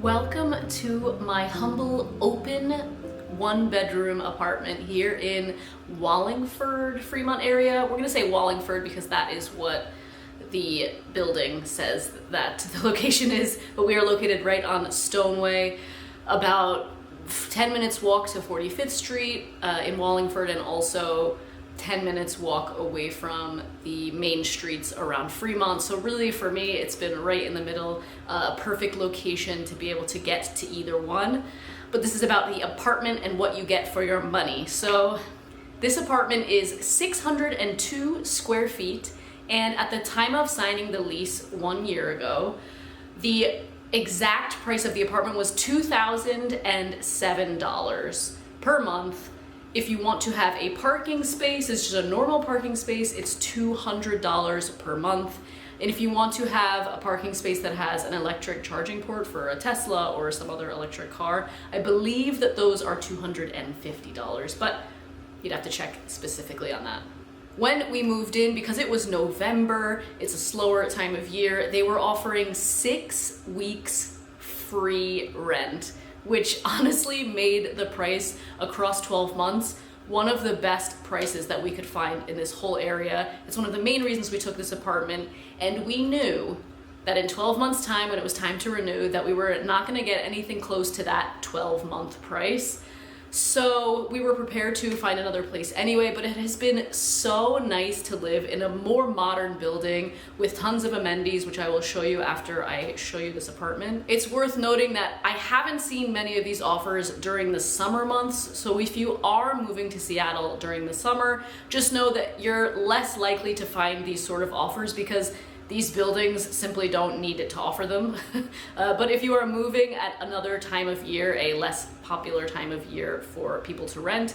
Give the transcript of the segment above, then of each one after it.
Welcome to my humble open one-bedroom apartment here in Wallingford, Fremont area. We're gonna say Wallingford because that is what the building says that the location is, but we are located right on Stoneway, about 10 minutes walk to 45th Street in Wallingford, and also 10 minutes walk away from the main streets around Fremont. So really for me, it's been right in the middle, a perfect location to be able to get to either one. But this is about the apartment and what you get for your money. So this apartment is 602 square feet. And at the time of signing the lease 1 year ago, the exact price of the apartment was $2,007 per month. If you want to have a parking space, it's just a normal parking space, it's $200 per month. And if you want to have a parking space that has an electric charging port for a Tesla or some other electric car, I believe that those are $250, but you'd have to check specifically on that. When we moved in, because it was November, it's a slower time of year, they were offering 6 weeks free rent, which honestly made the price across 12 months one of the best prices that we could find in this whole area. It's one of the main reasons we took this apartment, and we knew that in 12 months time, when it was time to renew, that we were not gonna get anything close to that 12-month price. So we were prepared to find another place anyway, but it has been so nice to live in a more modern building with tons of amenities, which I will show you after I show you this apartment. It's worth noting that I haven't seen many of these offers during the summer months. So if you are moving to Seattle during the summer, just know that you're less likely to find these sort of offers because these buildings simply don't need it to offer them. But if you are moving at another time of year, a less popular time of year for people to rent,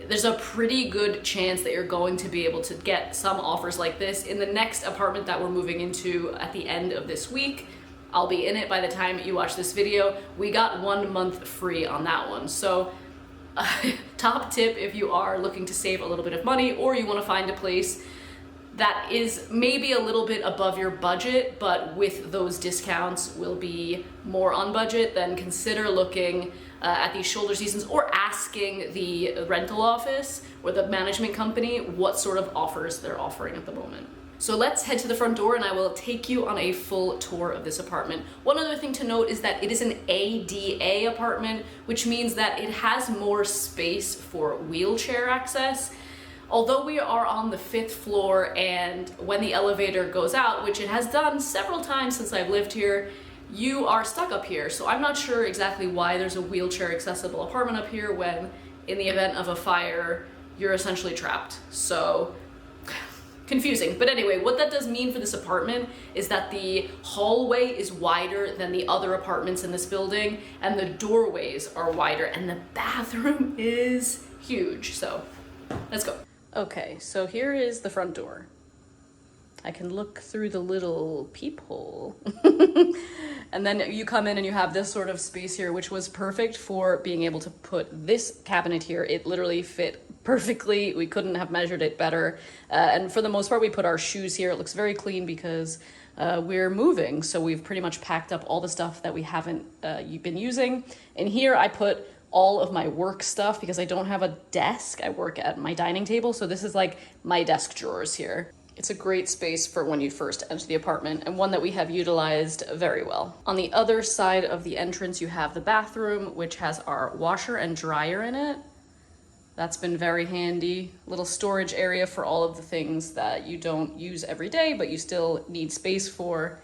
there's a pretty good chance that you're going to be able to get some offers like this. In the next apartment that we're moving into at the end of this week, I'll be in it by the time you watch this video, we got 1 month free on that one. So top tip if you are looking to save a little bit of money or you want to find a place that is maybe a little bit above your budget, but with those discounts will be more on budget, then consider looking at these shoulder seasons or asking the rental office or the management company what sort of offers they're offering at the moment. So let's head to the front door and I will take you on a full tour of this apartment. One other thing to note is that it is an ADA apartment, which means that it has more space for wheelchair access. Although we are on the 5th floor, and when the elevator goes out, which it has done several times since I've lived here, you are stuck up here. So I'm not sure exactly why there's a wheelchair accessible apartment up here when in the event of a fire, you're essentially trapped. So confusing. But anyway, what that does mean for this apartment is that the hallway is wider than the other apartments in this building, and the doorways are wider, and the bathroom is huge. So let's go. Okay, so here is the front door. I can look through the little peephole. And then you come in and you have this sort of space here, which was perfect for being able to put this cabinet here. It literally fit perfectly. We couldn't have measured it better. And for the most part, we put our shoes here. It looks very clean because we're moving. So we've pretty much packed up all the stuff that we haven't been using. And here I put all of my work stuff because I don't have a desk. I work at my dining table, so this is like my desk drawers here. It's a great space for when you first enter the apartment and one that we have utilized very well. On the other side of the entrance, you have the bathroom, which has our washer and dryer in it. That's been very handy. Little storage area for all of the things that you don't use every day, but you still need space for.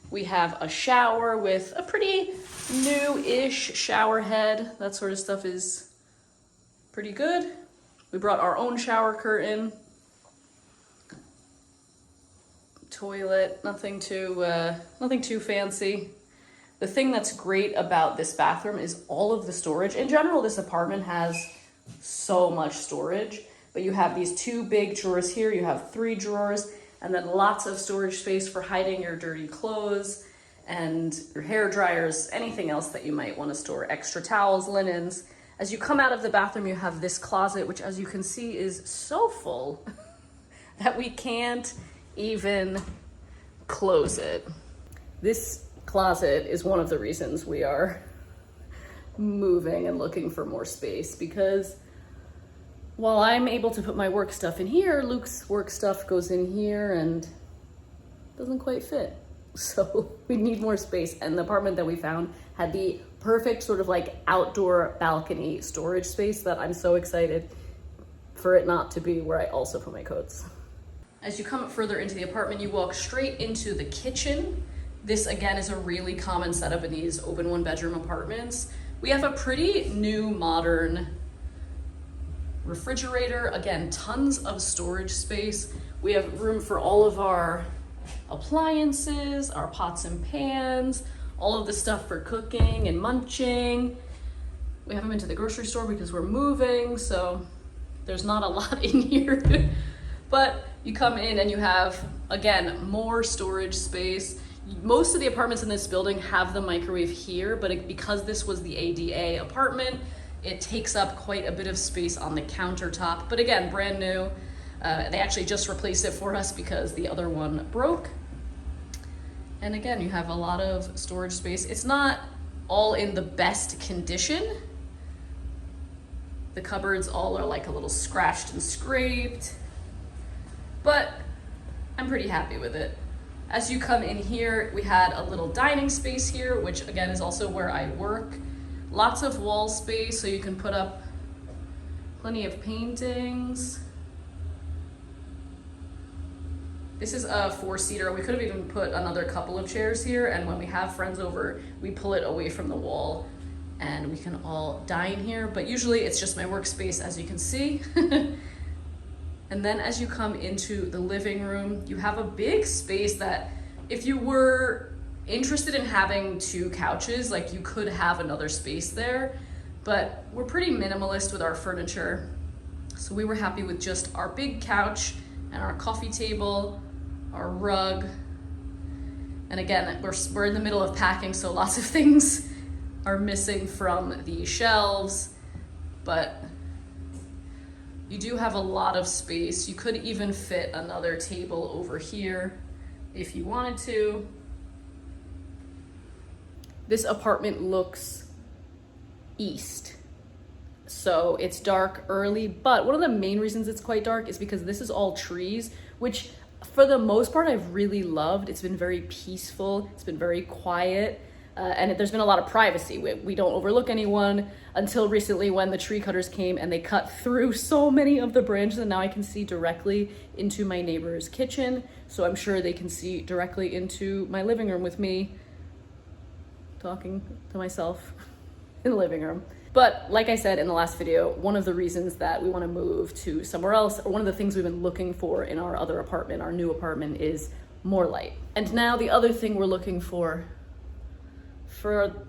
We have a shower with a pretty new-ish shower head. That sort of stuff is pretty good. We brought our own shower curtain. Toilet, nothing too fancy. The thing that's great about this bathroom is all of the storage. In general, this apartment has so much storage, but you have these 2 big drawers here. You have 3 drawers. And then lots of storage space for hiding your dirty clothes and your hair dryers, anything else that you might want to store, extra towels, linens. As you come out of the bathroom, you have this closet, which as you can see is so full that we can't even close it. This closet is one of the reasons we are moving and looking for more space, because while I'm able to put my work stuff in here, Luke's work stuff goes in here and doesn't quite fit. So we need more space, and the apartment that we found had the perfect sort of like outdoor balcony storage space that I'm so excited for it not to be where I also put my coats. As you come further into the apartment, you walk straight into the kitchen. This again is a really common setup in these open 1-bedroom apartments. We have a pretty new modern refrigerator. Again, tons of storage space. We have room for all of our appliances, our pots and pans, all of the stuff for cooking and munching. We haven't been to the grocery store because we're moving, so there's not a lot in here. But you come in and you have, again, more storage space. Most of the apartments in this building have the microwave here, but because this was the ADA apartment, it takes up quite a bit of space on the countertop. But again, brand new. They actually just replaced it for us because the other one broke. And again, you have a lot of storage space. It's not all in the best condition. The cupboards all are like a little scratched and scraped, but I'm pretty happy with it. As you come in here, we had a little dining space here, which again is also where I work. Lots of wall space, so you can put up plenty of paintings. This is a 4-seater. We could have even put another couple of chairs here, and when we have friends over, we pull it away from the wall and we can all dine here. But usually it's just my workspace, as you can see. And then as you come into the living room, you have a big space that if you were interested in having 2 couches, like you could have another space there, but we're pretty minimalist with our furniture. So we were happy with just our big couch and our coffee table, our rug. And again, we're in the middle of packing, so lots of things are missing from the shelves, but you do have a lot of space. You could even fit another table over here if you wanted to. This apartment looks east, so it's dark early, but one of the main reasons it's quite dark is because this is all trees, which for the most part I've really loved. It's been very peaceful, it's been very quiet, and there's been a lot of privacy. We don't overlook anyone until recently when the tree cutters came and they cut through so many of the branches, and now I can see directly into my neighbor's kitchen, so I'm sure they can see directly into my living room with me talking to myself in the living room. But like I said in the last video, one of the reasons that we want to move to somewhere else, or one of the things we've been looking for in our other apartment, our new apartment, is more light. And now the other thing we're looking for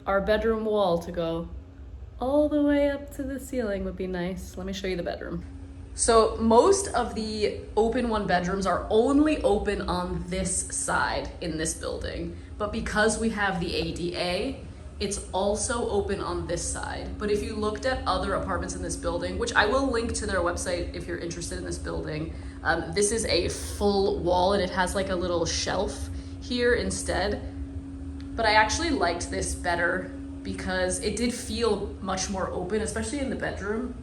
our bedroom wall to go all the way up to the ceiling would be nice. Let me show you the bedroom. So most of the open 1-bedrooms are only open on this side in this building, but because we have the ADA, it's also open on this side. But if you looked at other apartments in this building, which I will link to their website if you're interested in this building, this is a full wall and it has like a little shelf here instead. But I actually liked this better because it did feel much more open, especially in the bedroom.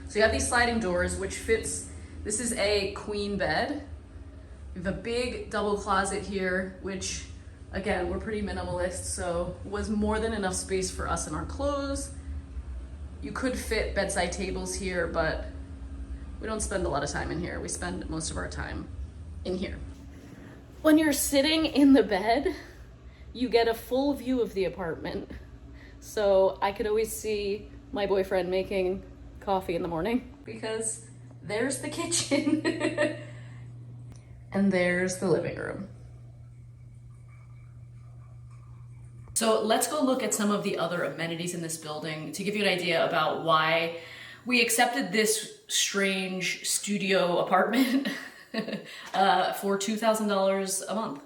So you have these sliding doors, which fits, this is a queen bed. You have a big double closet here, which again, we're pretty minimalist, so was more than enough space for us and our clothes. You could fit bedside tables here, but we don't spend a lot of time in here. We spend most of our time in here. When you're sitting in the bed, you get a full view of the apartment. So I could always see my boyfriend making coffee in the morning because there's the kitchen and there's the living room. So let's go look at some of the other amenities in this building to give you an idea about why we accepted this strange studio apartment for $2,000 a month.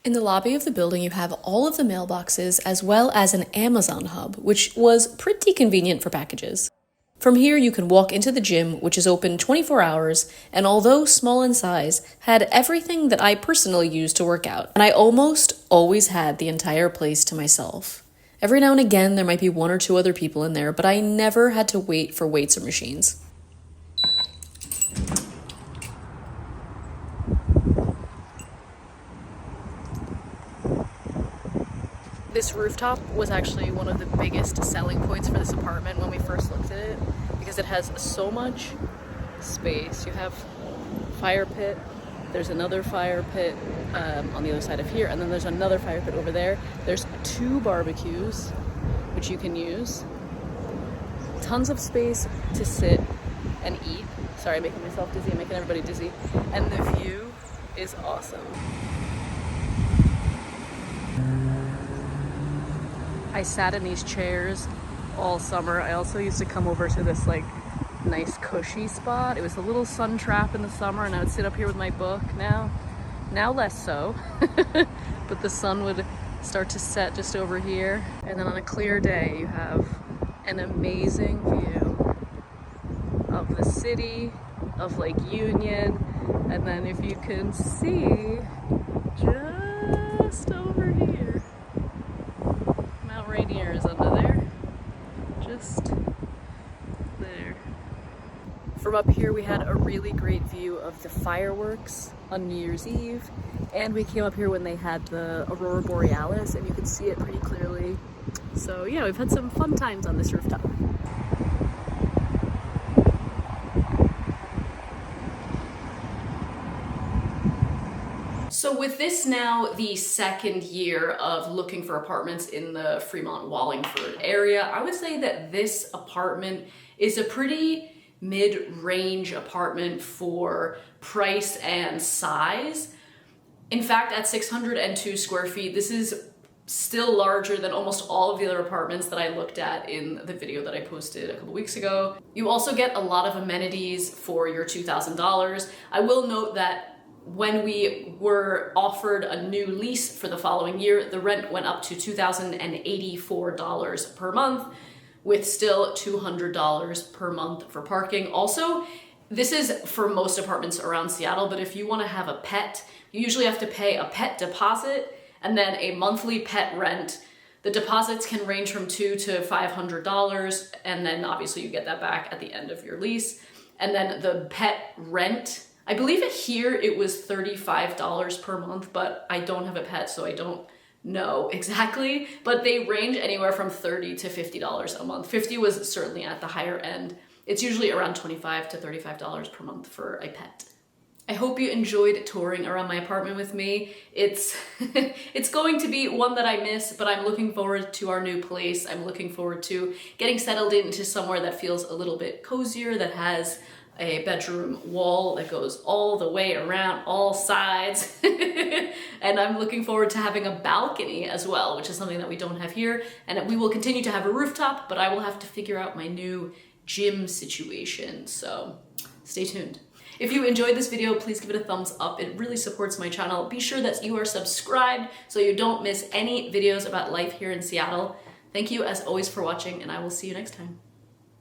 In the lobby of the building, you have all of the mailboxes as well as an Amazon hub, which was pretty convenient for packages. From here, you can walk into the gym, which is open 24 hours, and although small in size, had everything that I personally use to work out. And I almost always had the entire place to myself. Every now and again, there might be one or two other people in there, but I never had to wait for weights or machines. This rooftop was actually one of the biggest selling points for this apartment when we first looked at it, because it has so much space. You have fire pit, there's another fire pit on the other side of here, and then there's another fire pit over there. There's 2 barbecues, which you can use. Tons of space to sit and eat. Sorry, I'm making myself dizzy, I'm making everybody dizzy. And the view is awesome. I sat in these chairs all summer. I also used to come over to this like nice cushy spot. It was a little sun trap in the summer, and I would sit up here with my book. Now less so, but the sun would start to set just over here. And then on a clear day, you have an amazing view of the city, of Lake Union. And then if you can see, just over here, Mount Rainier is under there, just there. From up here, we had a really great view of the fireworks on New Year's Eve, and we came up here when they had the Aurora Borealis, and you could see it pretty clearly. So yeah, we've had some fun times on this rooftop. So with this now the second year of looking for apartments in the Fremont Wallingford area, I would say that this apartment is a pretty mid-range apartment for price and size. In fact, at 602 square feet, this is still larger than almost all of the other apartments that I looked at in the video that I posted a couple weeks ago. You also get a lot of amenities for your $2,000. I will note that when we were offered a new lease for the following year, the rent went up to $2,084 per month, with still $200 per month for parking. Also, this is for most apartments around Seattle, but if you want to have a pet, you usually have to pay a pet deposit and then a monthly pet rent. The deposits can range from $200 to $500, and then obviously you get that back at the end of your lease. And then the pet rent, I believe here it was $35 per month, but I don't have a pet, so I don't know exactly, but they range anywhere from $30 to $50 a month. 50 was certainly at the higher end. It's usually around $25 to $35 per month for a pet. I hope you enjoyed touring around my apartment with me. It's it's going to be one that I miss, but I'm looking forward to our new place. I'm looking forward to getting settled into somewhere that feels a little bit cozier, that has a bedroom wall that goes all the way around all sides. And I'm looking forward to having a balcony as well, which is something that we don't have here. And we will continue to have a rooftop, but I will have to figure out my new gym situation. So stay tuned. If you enjoyed this video, please give it a thumbs up. It really supports my channel. Be sure that you are subscribed so you don't miss any videos about life here in Seattle. Thank you as always for watching, and I will see you next time.